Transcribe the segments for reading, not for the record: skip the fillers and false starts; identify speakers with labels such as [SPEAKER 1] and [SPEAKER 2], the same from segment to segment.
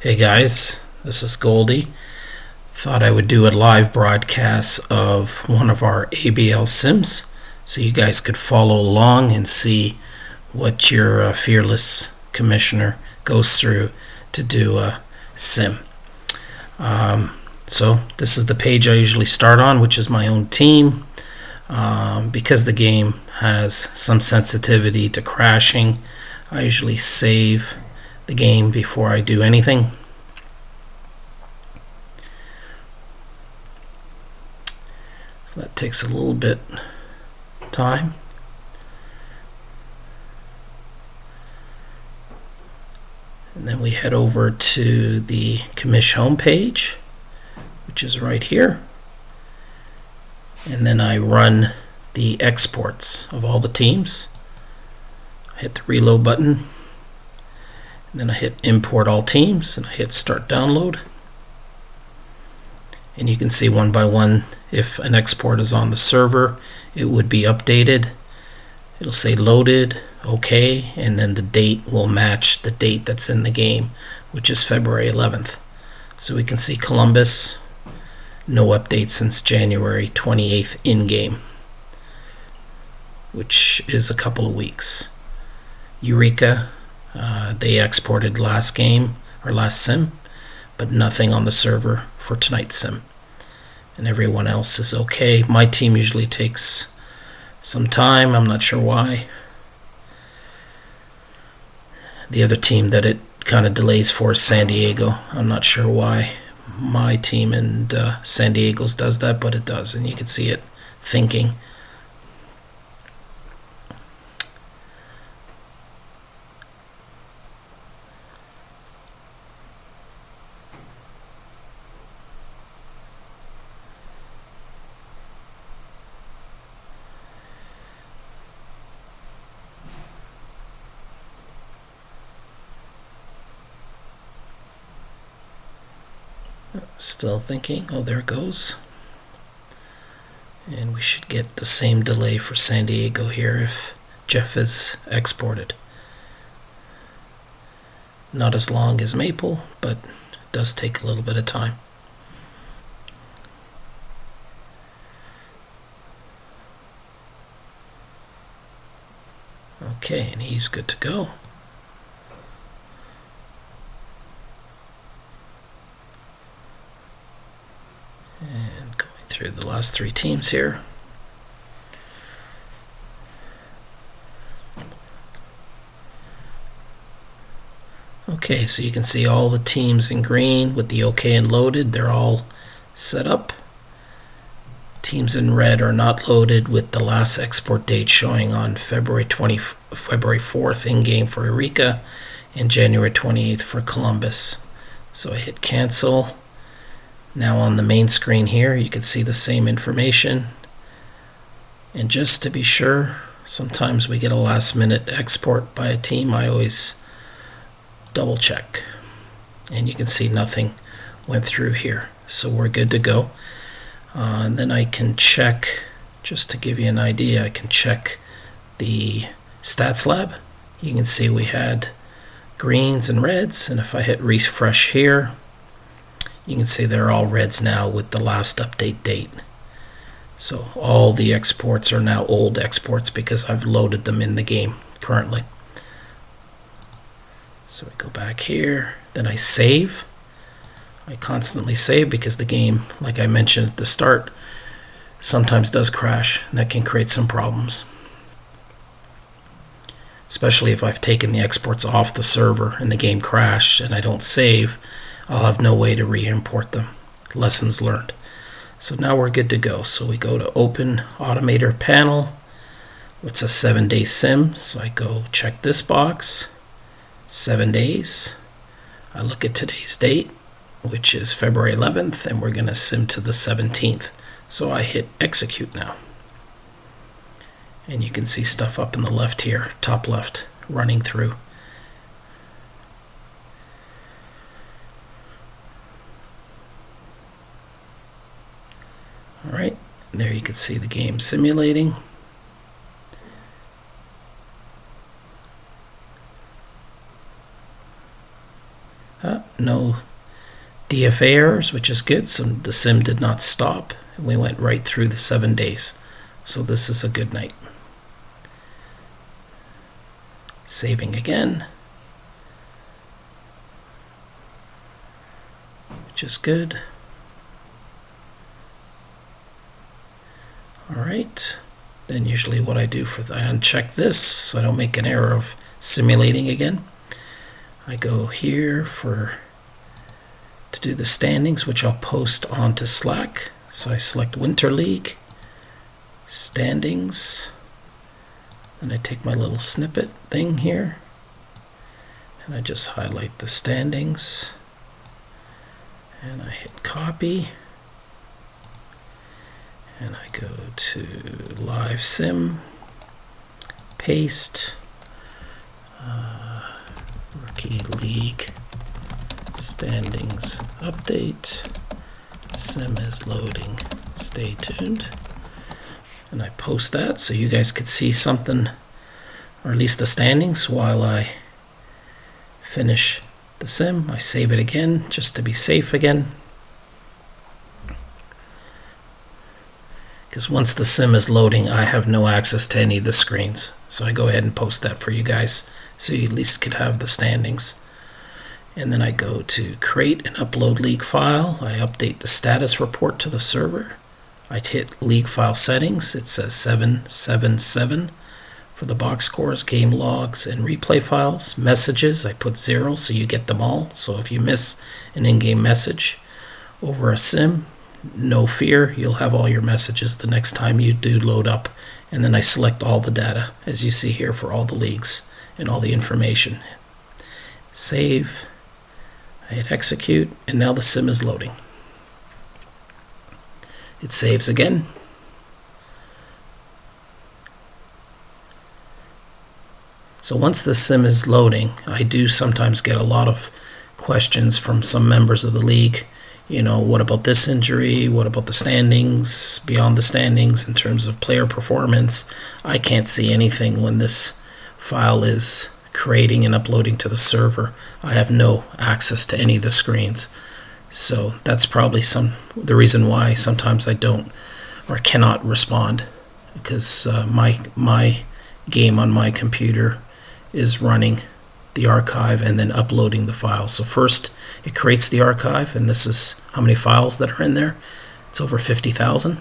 [SPEAKER 1] Hey guys, this is Goldie. Thought I would do a live broadcast of one of our ABL sims so you guys could follow along and see what your fearless commissioner goes through to do a sim. So this is the page I usually start on, which is my own team. Because the game has some sensitivity to crashing, I usually save the game before I do anything. So that takes a little bit time. And then we head over to the commish homepage, which is right here. And then I run the exports of all the teams. I hit the reload button. And then I hit import all teams and I hit start download. And you can see one by one, if an export is on the server, it would be updated. It'll say loaded, okay, and then the date will match the date that's in the game, which is February 11th. So we can see Columbus, no update since January 28th in-game, which is a couple of weeks. Eureka, they exported last game, or last sim, but nothing on the server for tonight's sim. And everyone else is okay. My team usually takes some time, I'm not sure why. The other team that it kind of delays for is San Diego. I'm not sure why my team and San Diego's does that, but it does, and you can see it thinking. Still thinking. Oh, there it goes. And we should get the same delay for San Diego here if Jeff is exported. Not as long as Maple, but it does take a little bit of time. Okay, and he's good to go. And going through the last three teams here. Okay, so you can see all the teams in green with the OK and loaded. They're all set up. Teams in red are not loaded with the last export date showing on February 4th in-game for Eureka and January 28th for Columbus. So I hit cancel. Now on the main screen here you can see the same information, and just to be sure, sometimes we get a last minute export by a team. I always double check, and you can see nothing went through here, so we're good to go. And then I can check, just to give you an idea, I can check the stats lab. You can see we had greens and reds, and if I hit refresh here, you can see they're all reds now with the last update date. So all the exports are now old exports because I've loaded them in the game currently. So we go back here, then I save. I constantly save because the game, like I mentioned at the start, sometimes does crash, and that can create some problems. Especially if I've taken the exports off the server and the game crashed and I don't save, I'll have no way to re-import them. Lessons learned. So now we're good to go. So we go to Open Automator Panel. It's a 7-day sim. So I go check this box. 7 days. I look at today's date, which is February 11th, and we're going to sim to the 17th. So I hit Execute now. And you can see stuff up in the left here, top left, running through. Alright, there you can see the game simulating. No DFA errors, which is good, so the sim did not stop. We went right through the 7 days, so this is a good night. Saving again, which is good. Alright, then usually what I do I uncheck this so I don't make an error of simulating again. I go here to do the standings, which I'll post onto Slack. So I select Winter League, standings, and I take my little snippet thing here, and I just highlight the standings, and I hit copy, and I go to Live Sim, paste, Rookie League standings update, sim is loading, stay tuned, and I post that so you guys could see something, or at least the standings, while I finish the sim. I save it again just to be safe again, because once the sim is loading I have no access to any of the screens, so I go ahead and post that for you guys so you at least could have the standings. And then I go to create and upload league file. I update the status report to the server. I hit league file settings. It says 777 for the box scores, game logs, and replay files. Messages, I put 0 so you get them all. So if you miss an in-game message over a sim, no fear, you'll have all your messages the next time you do load up. And then I select all the data, as you see here, for all the leagues and all the information. Save. I hit execute, and now the sim is loading. It saves again. So once the sim is loading, I do sometimes get a lot of questions from some members of the league. You know, what about this injury? What about the standings, beyond the standings, in terms of player performance? I can't see anything when this file is creating and uploading to the server. I have no access to any of the screens, so that's probably the reason why sometimes I don't or cannot respond, because my game on my computer is running the archive and then uploading the file. So first it creates the archive, and this is how many files that are in there. It's over 50,000,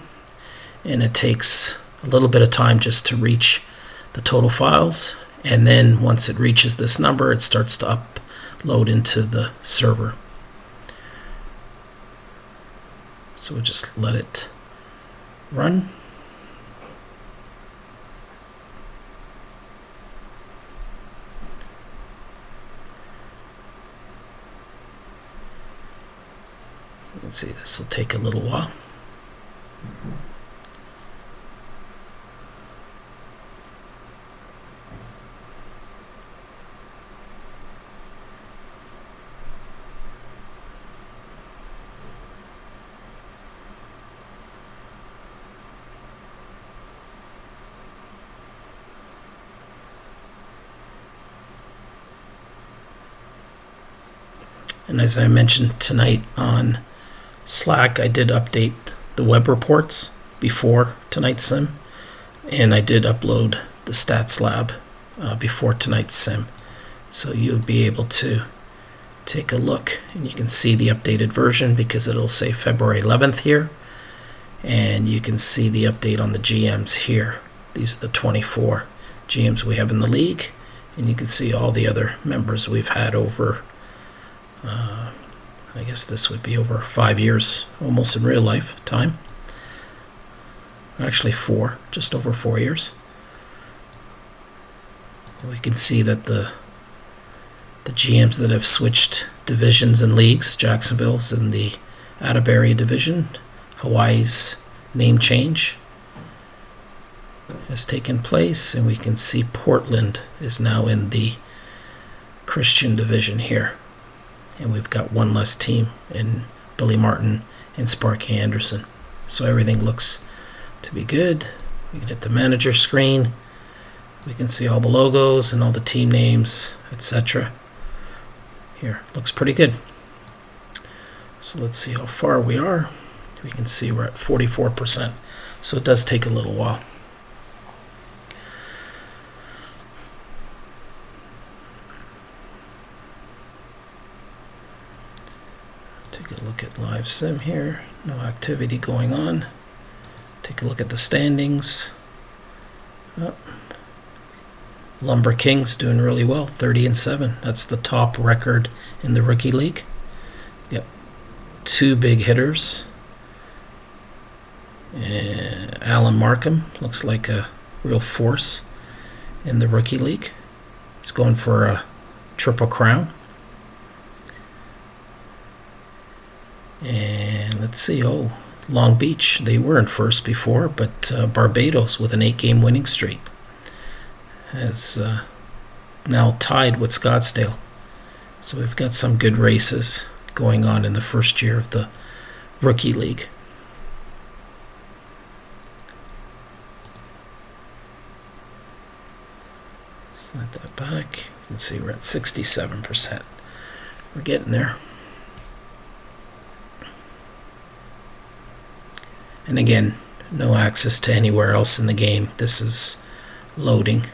[SPEAKER 1] and it takes a little bit of time just to reach the total files. And then once it reaches this number, it starts to upload into the server. So we'll just let it run. Let's see, this will take a little while. And as I mentioned tonight on Slack, I did update the web reports before tonight's sim, and I did upload the stats lab before tonight's sim. So you'll be able to take a look, and you can see the updated version because it'll say February 11th here, and you can see the update on the GMs here. These are the 24 GMs we have in the league, and you can see all the other members we've had over I guess this would be over 5 years, almost in real life time. Actually 4, just over 4 years. We can see that the GMs that have switched divisions and leagues, Jacksonville's in the Atterbury division. Hawaii's name change has taken place, and we can see Portland is now in the Christian division here. And we've got one less team in Billy Martin and Sparky Anderson. So everything looks to be good. We can hit the manager screen. We can see all the logos and all the team names, etc. here. Looks pretty good. So let's see how far we are. We can see we're at 44%. So it does take a little while. Take a look at live sim here. No activity going on. Take a look at the standings. Oh. Lumber King's doing really well, 30-7. That's the top record in the rookie league. Yep, 2 big hitters. Alan Markham looks like a real force in the rookie league. He's going for a triple crown. And let's see, Long Beach, they were in first before, but Barbados with an 8-game winning streak has now tied with Scottsdale. So we've got some good races going on in the first year of the rookie league. Slide that back. You can see we're at 67%. We're getting there. And again, no access to anywhere else in the game. This is loading.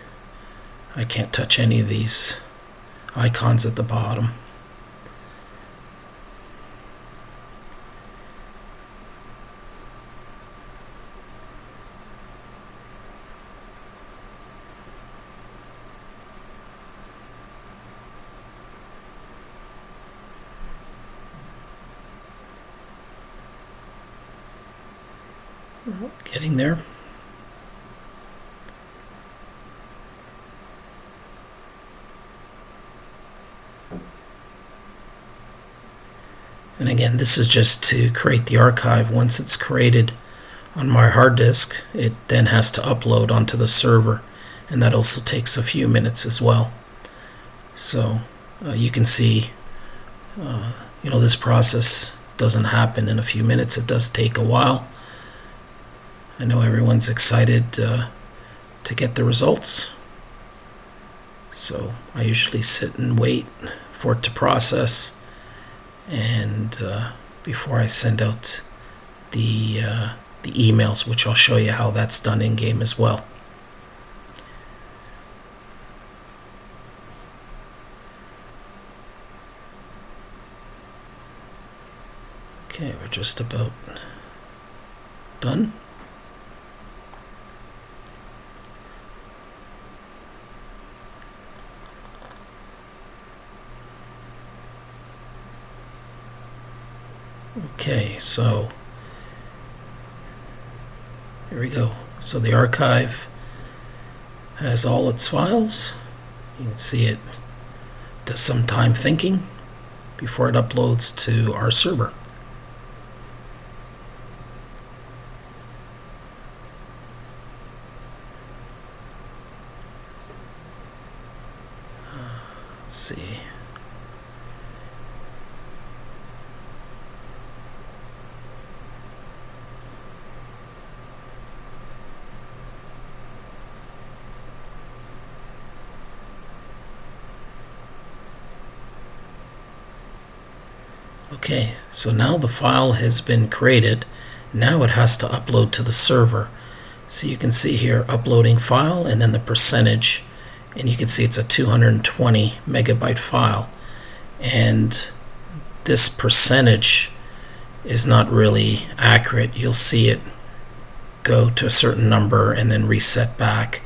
[SPEAKER 1] I can't touch any of these icons at the bottom. Getting there. And again, this is just to create the archive. Once it's created on my hard disk, it then has to upload onto the server, and that also takes a few minutes as well. So you can see, this process doesn't happen in a few minutes. It does take a while. I know everyone's excited to get the results. So I usually sit and wait for it to process, and before I send out the emails, which I'll show you how that's done in game as well. Okay, we're just about done. Okay, so here we go. So the archive has all its files. You can see it does some time thinking before it uploads to our server. Let's see. Okay, so now the file has been created. Now it has to upload to the server. So you can see here, uploading file, and then the percentage, and you can see it's a 220 megabyte file. And this percentage is not really accurate. You'll see it go to a certain number and then reset back.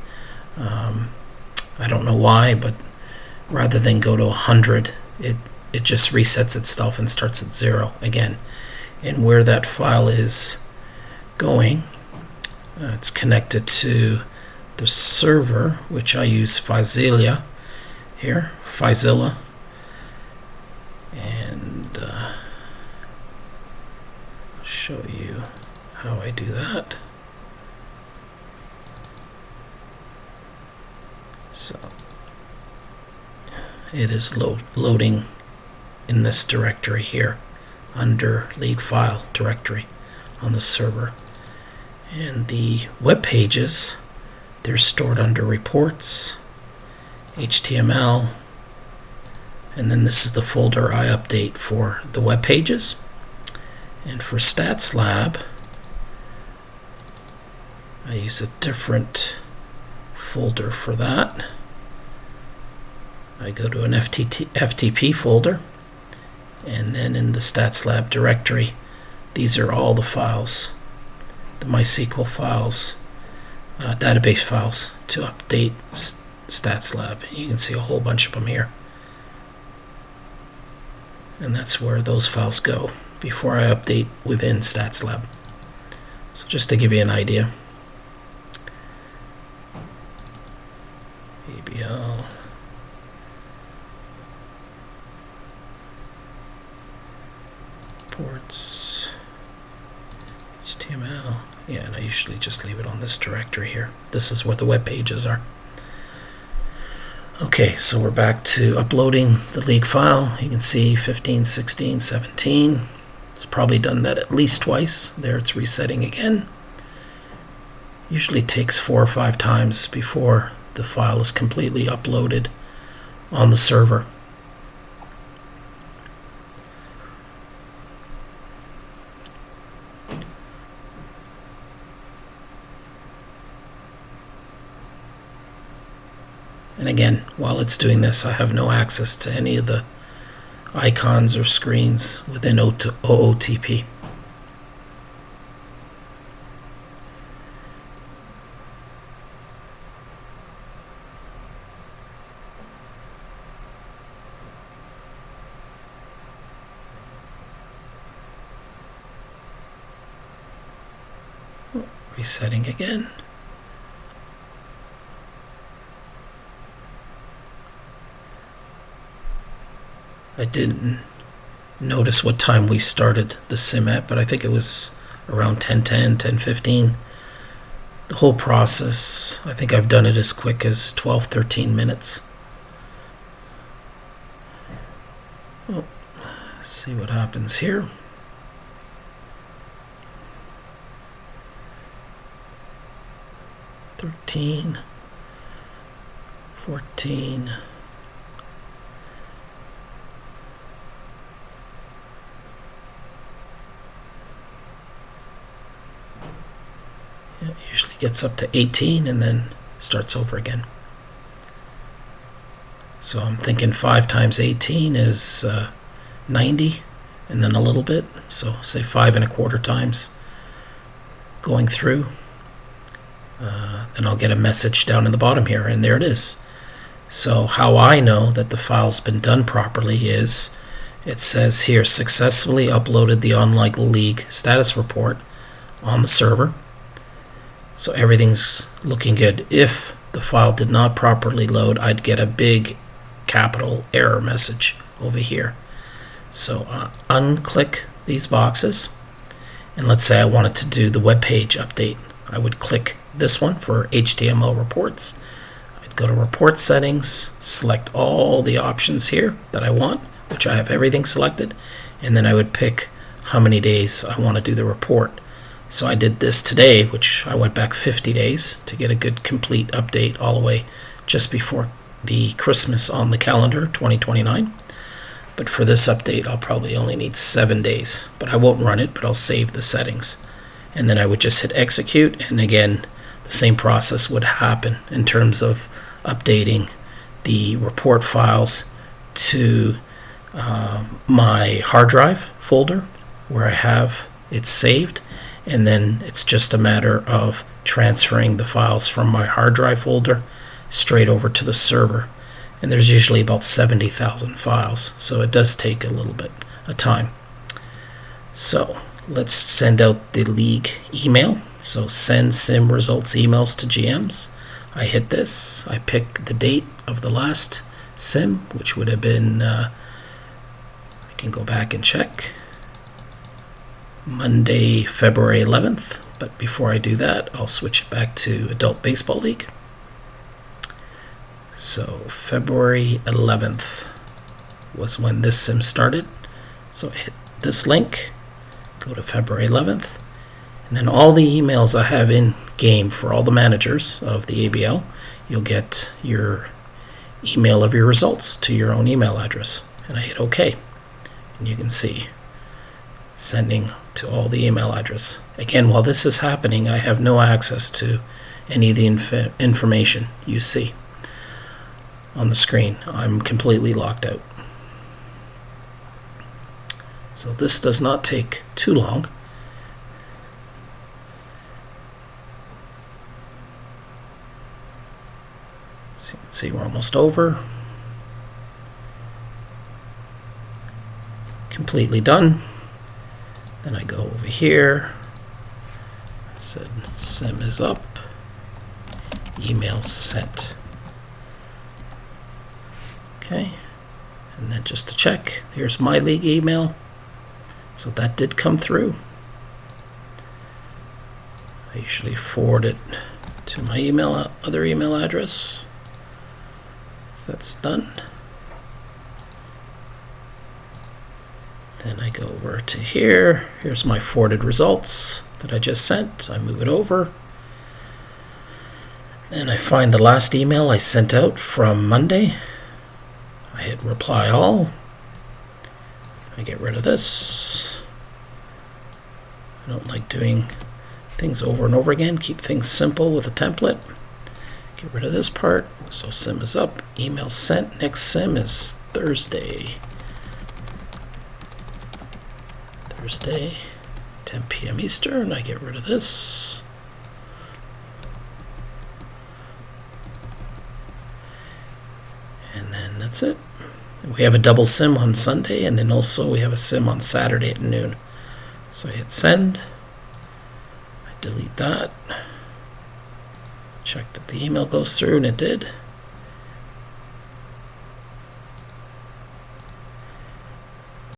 [SPEAKER 1] I don't know why, but rather than go to 100, it just resets itself and starts at 0 again. And where that file is going, it's connected to the server, which I use Filezilla here, Filezilla, and I'll show you how I do that. So it is loading in this directory here under league file directory on the server, and the web pages, they're stored under reports, HTML, And then this is the folder I update for the web pages. And for Stats Lab, I use a different folder for that. I go to an FTP folder, and then in the Stats Lab directory, these are all the files, the MySQL files, database files to update Stats Lab. You can see a whole bunch of them here. And that's where those files go before I update within Stats Lab. So just to give you an idea. ABL. Reports. HTML. Yeah, and I usually just leave it on this directory here. This is where the web pages are. Okay, so we're back to uploading the league file. You can see 15, 16, 17. It's probably done that at least twice. There it's resetting again. Usually takes 4 or 5 times before the file is completely uploaded on the server. And again, while it's doing this, I have no access to any of the icons or screens within OOTP. Resetting again. I didn't notice what time we started the sim at, but I think it was around 10:10, 10:15. The whole process, I think I've done it as quick as 12, 13 minutes. Oh, let's see what happens here. $13, $14. It usually gets up to 18 and then starts over again. So I'm thinking 5 times 18 is 90, and then a little bit. So say 5 1/4 times going through. Then I'll get a message down in the bottom here, and there it is. So how I know that the file's been done properly is it says here, successfully uploaded the online league status report on the server. So everything's looking good. If the file did not properly load, I'd get a big capital error message over here. So unclick these boxes, and let's say I wanted to do the web page update. I would click this one for HTML reports. I'd go to report settings, select all the options here that I want, which I have everything selected, and then I would pick how many days I want to do the report. So I did this today, which I went back 50 days to get a good complete update all the way just before the Christmas on the calendar, 2029. But for this update, I'll probably only need 7 days. But I won't run it, but I'll save the settings. And then I would just hit execute, and again, the same process would happen in terms of updating the report files to my hard drive folder where I have it saved. And then it's just a matter of transferring the files from my hard drive folder straight over to the server. And there's usually about 70,000 files, so it does take a little bit of time. So let's send out the league email. So send sim results emails to GMs. I hit this. I pick the date of the last sim, which would have been, I can go back and check, Monday, February 11th. But before I do that, I'll switch it back to Adult Baseball League. So February 11th was when this sim started. So I hit this link, go to February 11th, and then all the emails I have in game for all the managers of the ABL, you'll get your email of your results to your own email address. And I hit OK. And you can see sending to all the email address. Again, while this is happening, I have no access to any of the information you see on the screen. I'm completely locked out. So this does not take too long. So you can see we're almost over. Completely done. Then I go over here. I said sim is up. Email sent. Okay. And then just to check, here's my league email. So that did come through. I usually forward it to my other email address. So that's done. Then I go over to here. Here's my forwarded results that I just sent. I move it over. Then I find the last email I sent out from Monday. I hit reply all. I get rid of this. I don't like doing things over and over again. Keep things simple with a template. Get rid of this part. So sim is up. Email sent. Next sim is Thursday. Thursday, 10 p.m. Eastern. I get rid of this. And then that's it. We have a double sim on Sunday, and then also we have a sim on Saturday at noon. So I hit send. I delete that. Check that the email goes through, and it did.